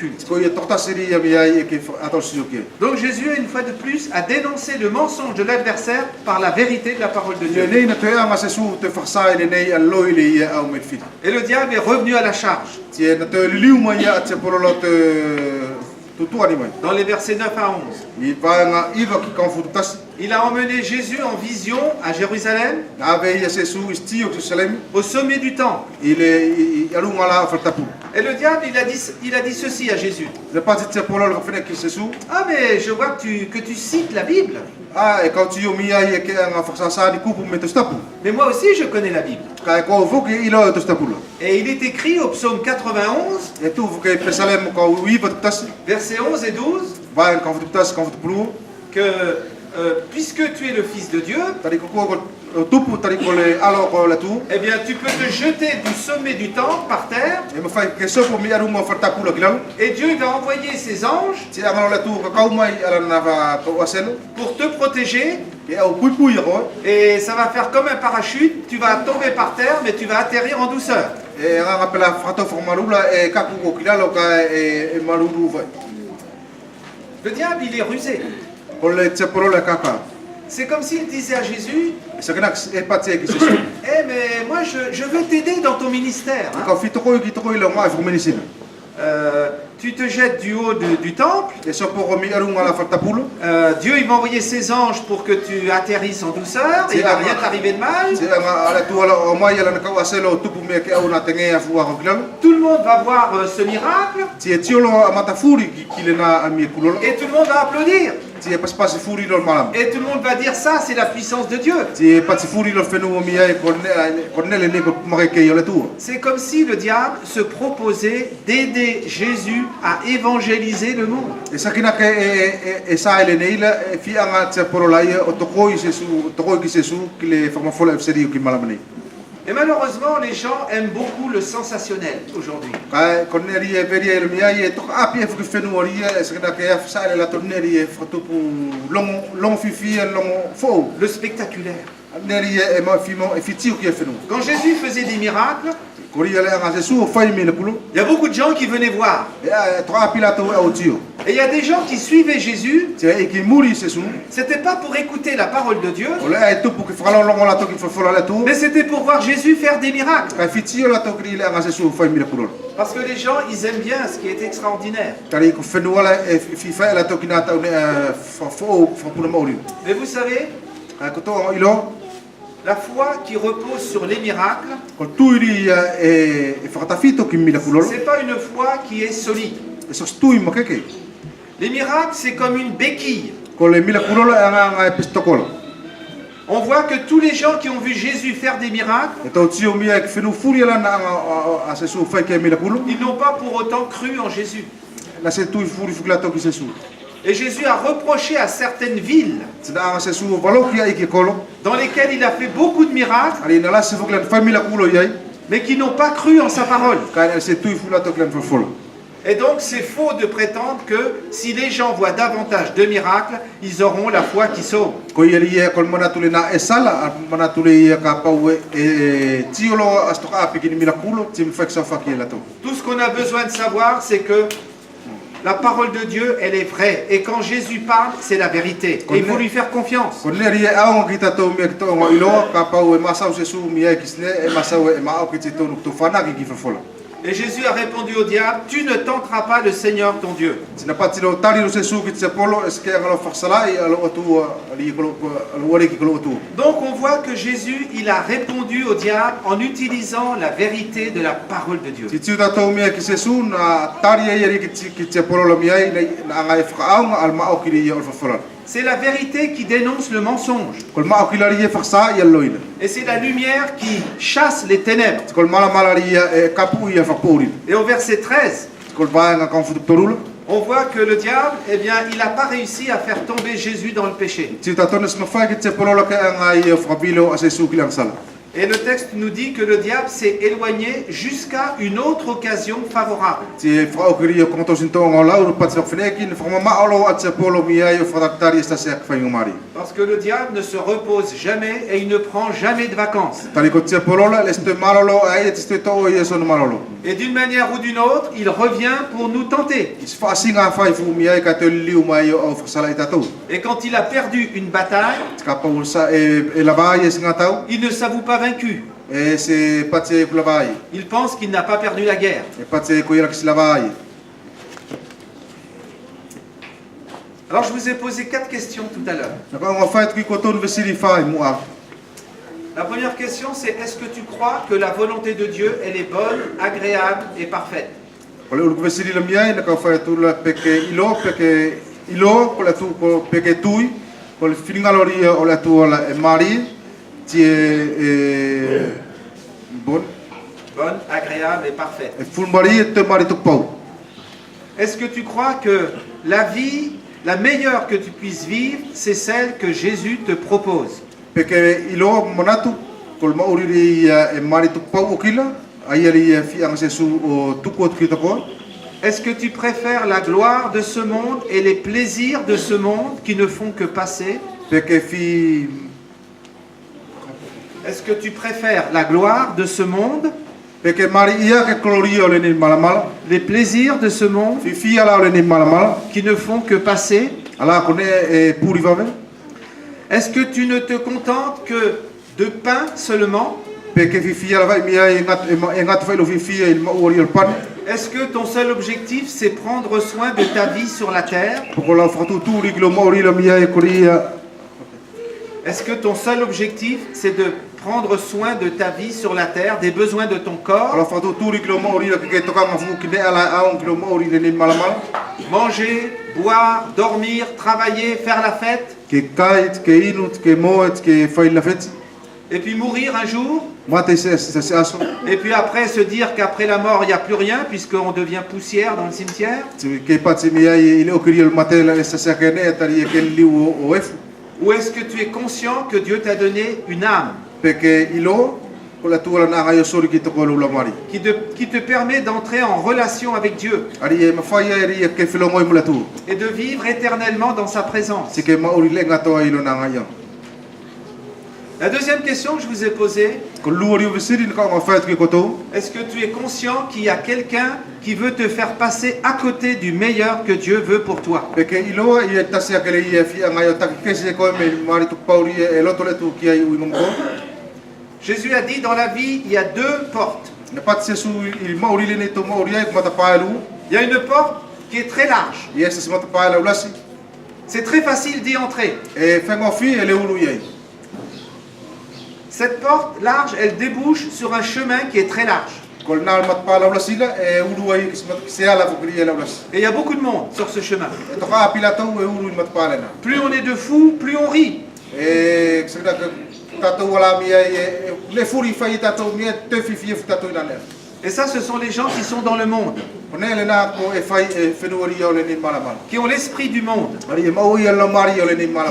culte. Donc Jésus, une fois de plus, a dénoncé le mensonge de l'adversaire par la vérité de la parole de Dieu. Et le diable est revenu à la charge. Dans les versets 9 à 11. Il a emmené Jésus en vision à Jérusalem, au sommet du temple. Et le diable, il a dit ceci à Jésus. Ah, mais je vois que tu cites la Bible. Mais moi aussi, je connais la Bible. Et il est écrit au psaume 91, versets 11 et 12, que puisque tu es le Fils de Dieu, eh bien tu peux te jeter du sommet du temple par terre, et Dieu va envoyer ses anges pour te protéger, et ça va faire comme un parachute, tu vas tomber par terre mais tu vas atterrir en douceur. Le diable, il est rusé. C'est comme s'il disait à Jésus, eh mais moi je veux t'aider dans ton ministère. Hein. Tu te jettes du haut du temple. Dieu il va envoyer ses anges pour que tu atterrisses en douceur. Il ne va rien t'arriver de mal. Tout le monde va voir ce miracle. Et tout le monde va applaudir. Et tout le monde va dire ça, c'est la puissance de Dieu. C'est comme si le diable se proposait d'aider Jésus à évangéliser le monde. Et malheureusement, les gens aiment beaucoup le sensationnel aujourd'hui. Le spectaculaire. Quand Jésus faisait des miracles, il y a beaucoup de gens qui venaient voir. Et il y a des gens qui suivaient Jésus. C'était pas pour écouter la parole de Dieu, mais c'était pour voir Jésus faire des miracles. Parce que les gens, ils aiment bien ce qui est extraordinaire. Mais vous savez, la foi qui repose sur les miracles, c'est pas une foi qui est solide. Les miracles, c'est comme une béquille. On voit que tous les gens qui ont vu Jésus faire des miracles, ils n'ont pas pour autant cru en Jésus. Et Jésus a reproché à certaines villes dans lesquelles il a fait beaucoup de miracles, mais qui n'ont pas cru en sa parole. Et donc c'est faux de prétendre que si les gens voient davantage de miracles, ils auront la foi qui sauve. Tout ce qu'on a besoin de savoir, c'est que la parole de Dieu, elle est vraie. Et quand Jésus parle, c'est la vérité. Et il faut lui faire confiance. Et Jésus a répondu au diable, tu ne tenteras pas le Seigneur ton Dieu. Donc on voit que Jésus, il a répondu au diable en utilisant la vérité de la parole de Dieu. C'est la vérité qui dénonce le mensonge. Et c'est la lumière qui chasse les ténèbres. Et au verset 13, on voit que le diable, eh bien, il n'a pas réussi à faire tomber Jésus dans le péché. Et le texte nous dit que le diable s'est éloigné jusqu'à une autre occasion favorable. Parce que le diable ne se repose jamais et il ne prend jamais de vacances. Et d'une manière ou d'une autre, il revient pour nous tenter. Et quand il a perdu une bataille, il ne s'avoue pas vaincu. Il pense qu'il n'a pas perdu la guerre. Alors je vous ai posé 4 questions tout à l'heure. La première question c'est: est-ce que tu crois que la volonté de Dieu elle est bonne, agréable et parfaite? Bonne, agréable et parfaite. Est-ce que tu crois que la vie la meilleure que tu puisses vivre, c'est celle que Jésus te propose? Est-ce que tu préfères la gloire de ce monde et les plaisirs de ce monde qui ne font que passer? Est-ce que tu préfères la gloire de ce monde, les plaisirs de ce monde qui ne font que passer? Est-ce que tu ne te contentes que de pain seulement? Est-ce que ton seul objectif c'est prendre soin de ta vie sur la terre? Est-ce que ton seul objectif c'est de prendre soin de ta vie sur la terre, des besoins de ton corps? Manger, boire, dormir, travailler, faire la fête? Et puis mourir un jour? Et puis après se dire qu'après la mort il n'y a plus rien puisqu'on devient poussière dans le cimetière? Ou est-ce que tu es conscient que Dieu t'a donné une âme qui te permet d'entrer en relation avec Dieu et de vivre éternellement dans sa présence? La deuxième question que je vous ai posée: est-ce que tu es conscient qu'il y a quelqu'un qui veut te faire passer à côté du meilleur que Dieu veut pour toi? Jésus a dit dans la vie il y a 2 portes. Il y a une porte qui est très large. C'est très facile d'y entrer. Cette porte large, elle débouche sur un chemin qui est très large. Et il y a beaucoup de monde sur ce chemin. Plus on est de fous, plus on rit. Et ça, ce sont les gens qui sont dans le monde, qui ont l'esprit du monde, qui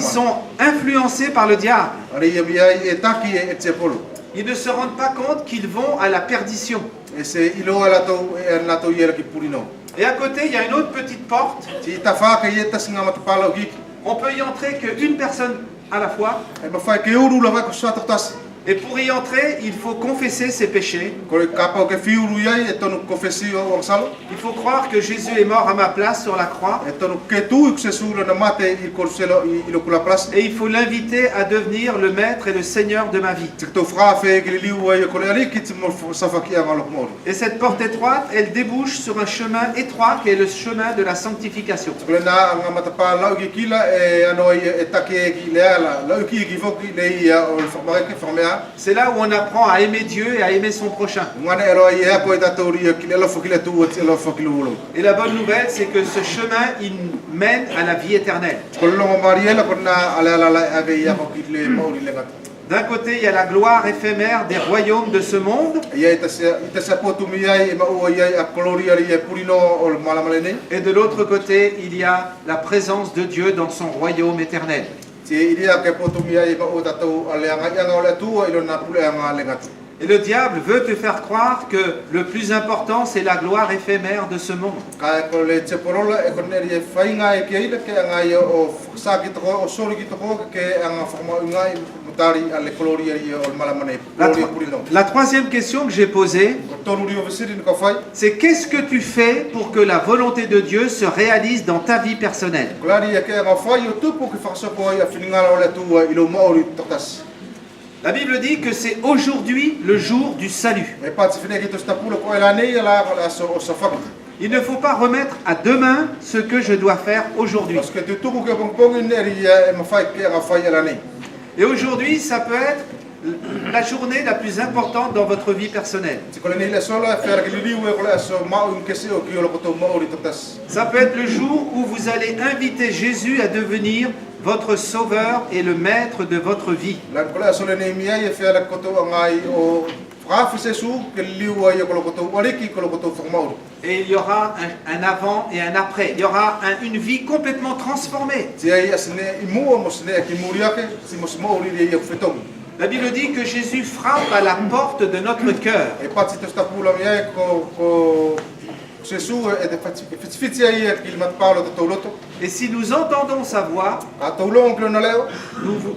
sont influencés par le diable. Ils ne se rendent pas compte qu'ils vont à la perdition. Et à côté, il y a une autre petite porte. On peut y entrer qu'une personne à la fois. Et pour y entrer, il faut confesser ses péchés. Il faut croire que Jésus est mort à ma place sur la croix. Et il faut l'inviter à devenir le maître et le seigneur de ma vie. Et cette porte étroite, elle débouche sur un chemin étroit qui est le chemin de la sanctification. C'est là où on apprend à aimer Dieu et à aimer son prochain. Et la bonne nouvelle, c'est que ce chemin, il mène à la vie éternelle. D'un côté, il y a la gloire éphémère des royaumes de ce monde. Et de l'autre côté, il y a la présence de Dieu dans son royaume éternel. Et le diable veut te faire croire que le plus important c'est la gloire éphémère de ce monde. La troisième question que j'ai posée, c'est qu'est-ce que tu fais pour que la volonté de Dieu se réalise dans ta vie personnelle? La Bible dit que c'est aujourd'hui le jour du salut. Il ne faut pas remettre à demain ce que je dois faire aujourd'hui. Et aujourd'hui, ça peut être la journée la plus importante dans votre vie personnelle. Ça peut être le jour où vous allez inviter Jésus à devenir votre sauveur et le maître de votre vie. Et il y aura un avant et un après. Il y aura une vie complètement transformée. La Bible dit que Jésus frappe à la porte de notre cœur. Et si nous entendons sa voix,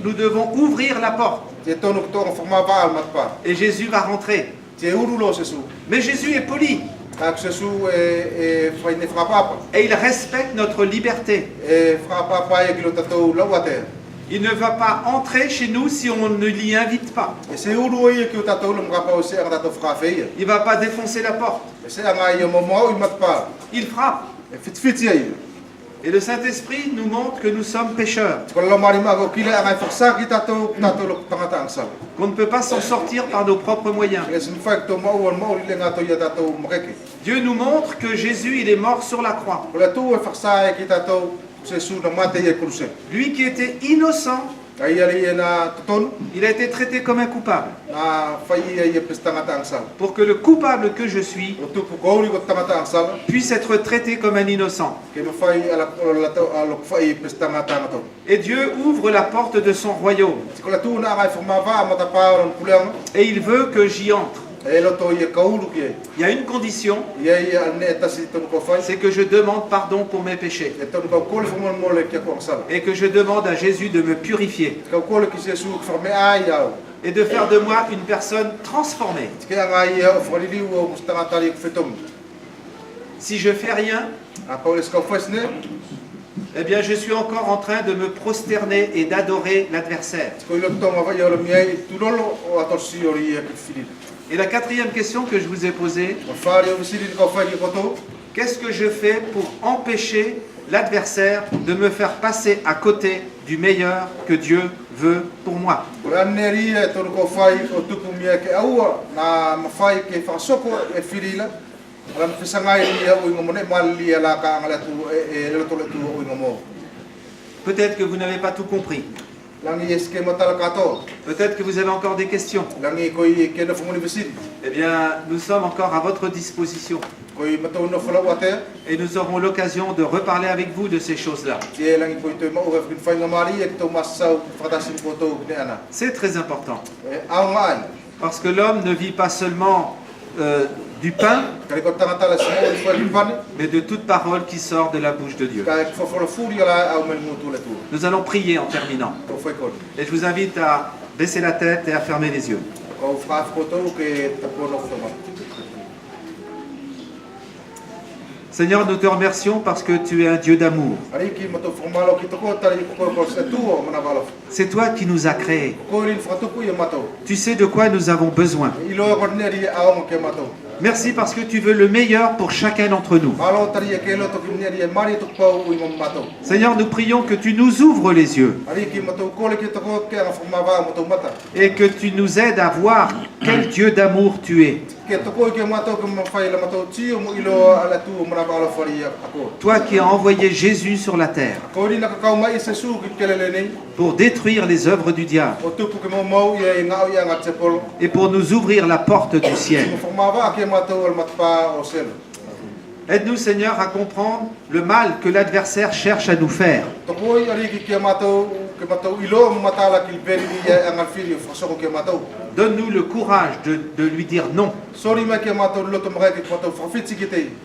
nous devons ouvrir la porte. Et Jésus va rentrer. Mais Jésus est poli. Et il respecte notre liberté. Il ne va pas entrer chez nous si on ne l'y invite pas. Il ne va pas défoncer la porte. Il frappe. Et le Saint-Esprit nous montre que nous sommes pécheurs. Qu'on ne peut pas s'en sortir par nos propres moyens. Dieu nous montre que Jésus il est mort sur la croix. Lui qui était innocent, il a été traité comme un coupable. Pour que le coupable que je suis puisse être traité comme un innocent. Et Dieu ouvre la porte de son royaume. Et il veut que j'y entre. Il y a une condition, c'est que je demande pardon pour mes péchés et que je demande à Jésus de me purifier et de faire de moi une personne transformée. Si je fais rien, eh bien je suis encore en train de me prosterner et d'adorer l'adversaire. Et la quatrième question que je vous ai posée, qu'est-ce que je fais pour empêcher l'adversaire de me faire passer à côté du meilleur que Dieu veut pour moi? Peut-être que vous n'avez pas tout compris. Peut-être que vous avez encore des questions. Eh bien, nous sommes encore à votre disposition. Et nous aurons l'occasion de reparler avec vous de ces choses-là. C'est très important. Parce que l'homme ne vit pas seulement du pain, mais de toute parole qui sort de la bouche de Dieu. Nous allons prier en terminant. Et je vous invite à baisser la tête et à fermer les yeux. Seigneur, nous te remercions parce que tu es un Dieu d'amour. C'est toi qui nous as créés. Tu sais de quoi nous avons besoin. Merci parce que tu veux le meilleur pour chacun d'entre nous. Seigneur, nous prions que tu nous ouvres les yeux et que tu nous aides à voir quel Dieu d'amour tu es. Toi qui as envoyé Jésus sur la terre pour détruire les œuvres du diable et pour nous ouvrir la porte du ciel. Aide-nous, Seigneur, à comprendre le mal que l'adversaire cherche à nous faire Donne-nous le courage de lui dire non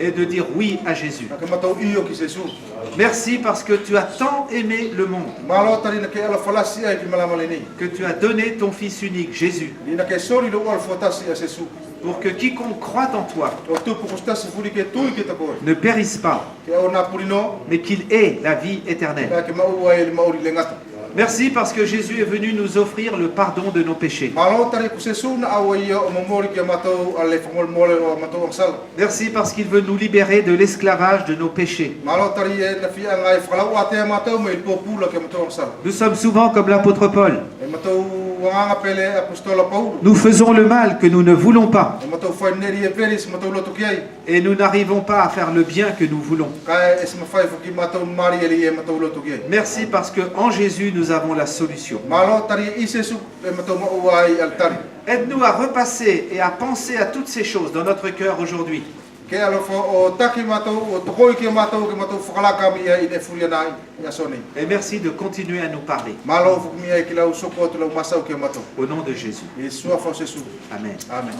et de dire oui à Jésus. Merci parce que tu as tant aimé le monde que tu as donné ton Fils unique, Jésus, pour que quiconque croit en toi ne périsse pas, mais qu'il ait la vie éternelle. Merci parce que Jésus est venu nous offrir le pardon de nos péchés. Merci parce qu'il veut nous libérer de l'esclavage de nos péchés. Nous sommes souvent comme l'apôtre Paul. Nous faisons le mal que nous ne voulons pas. Et nous n'arrivons pas à faire le bien que nous voulons. Merci parce qu'en Jésus, nous avons la solution. Aide-nous à repasser et à penser à toutes ces choses dans notre cœur aujourd'hui. Et merci de continuer à nous parler. Au nom de Jésus. Amen. Amen.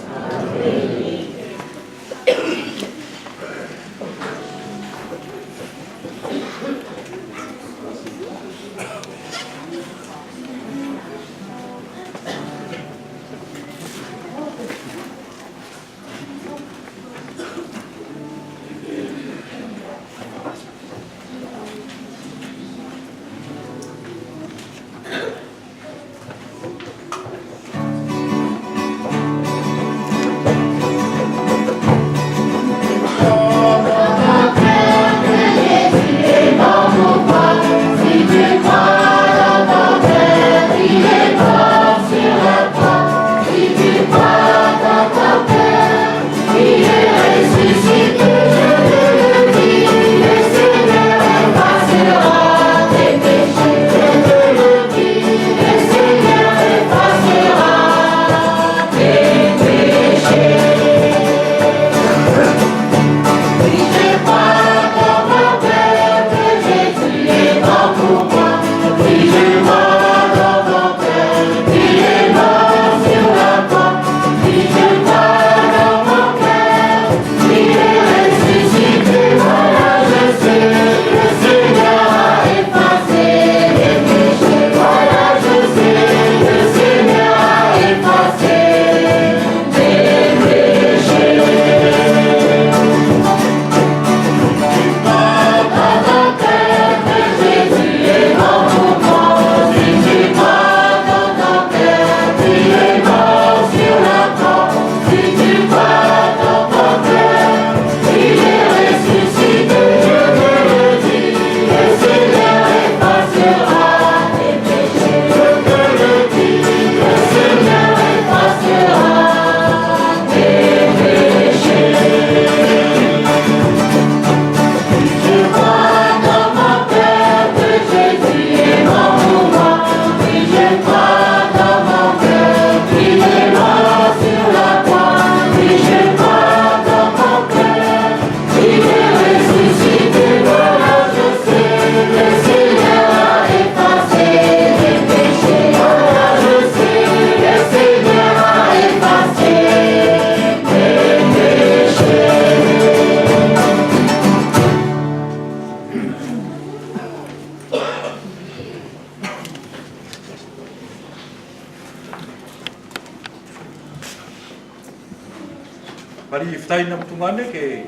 Pari ftai na mtungane ke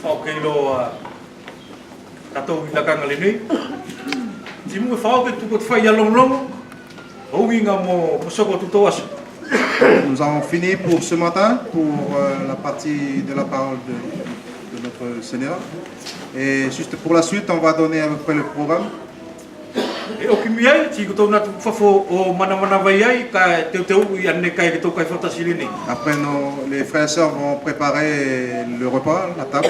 au ke lo kato ila kanga leni. Timu fa ke tu ko fai ya long long. O winga mo posoko tu to as. Nous avons fini pour ce matin, pour la partie de la parole de notre Seigneur. Et juste pour la suite, on va donner à peu près le programme. E o ki miai ti ko tona tu fafo o mana vai ai ka te u ia ne kai ke to kai fatasi ni. Après les frères et sœurs vont préparer le repas, la table.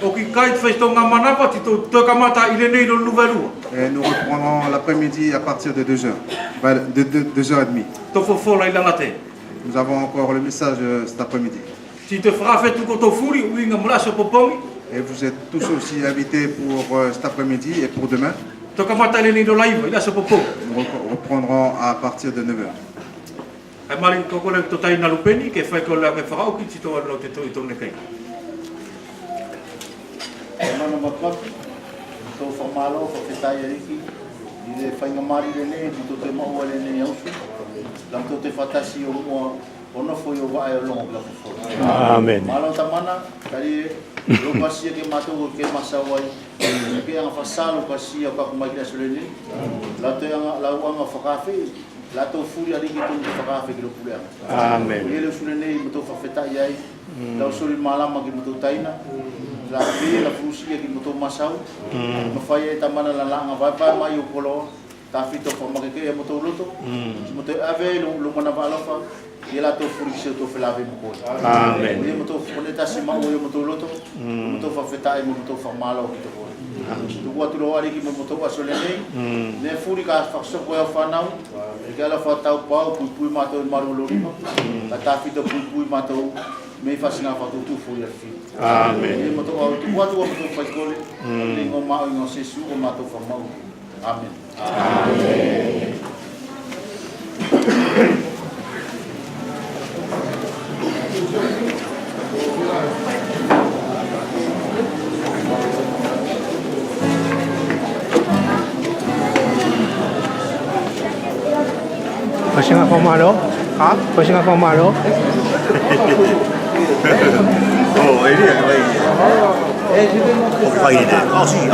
O ki kai fai to nga mana pa ti to kamata ile nei no luvelu. Et nous reprendrons l'après-midi à partir de 2h, de 2h30. To fo la ila late. Nous avons encore le message cet après-midi. Ti te fra fait tu ko to furi winga mlaso popongi. Et vous êtes tous aussi invités pour cet après-midi et pour demain. Toka matale ni do live ila so popo. Nous reprendrons à partir de 9h. Ai mari ko ko le to tai na lupeni ke fai ko la ke farao ki tito lo te to ne kai. Mana mapa to famalo ko fetai riki ile fai ngamari le ne to te mo le ne au lam to te fatasi o mo ono foi o vai o longo la fo. Amen. Malo tamana kali lo pasi ke mato ke masawai ke ang fasalo pasi ka kumai la soleni la to yang la uanga fakafe la to furi ali ki to fakafe ki lo pula. Amen. Ile soleni mo to fa fetai ai la soli malama ki mo to taina la vi la fusia ki mo to masau mo fai tamana la langa vai mai o polo ta fito fa mageke mo to luto mo to ave lo mana balofa ila to furi se to felave mo ko Amen. mo to foneta si ma mo to loto mo to fa fetai mo to fa malo ki to ko tu wa tu lo ali ki mo to aso le nei ne furi ka fa so ko fa nau ke ala fa tau pa pu ma to maru lo ri ta fito pu ma to me fa sina fa tu furi al fi Amen. mo to tu wa tu fa ko le le ngo ma ngo se su o ma to fa mau amen amen. Kasi nga pamalo? Ha? Kasi nga pamalo? Oh, ini ya, baik. Oh, baik. Oh, sih.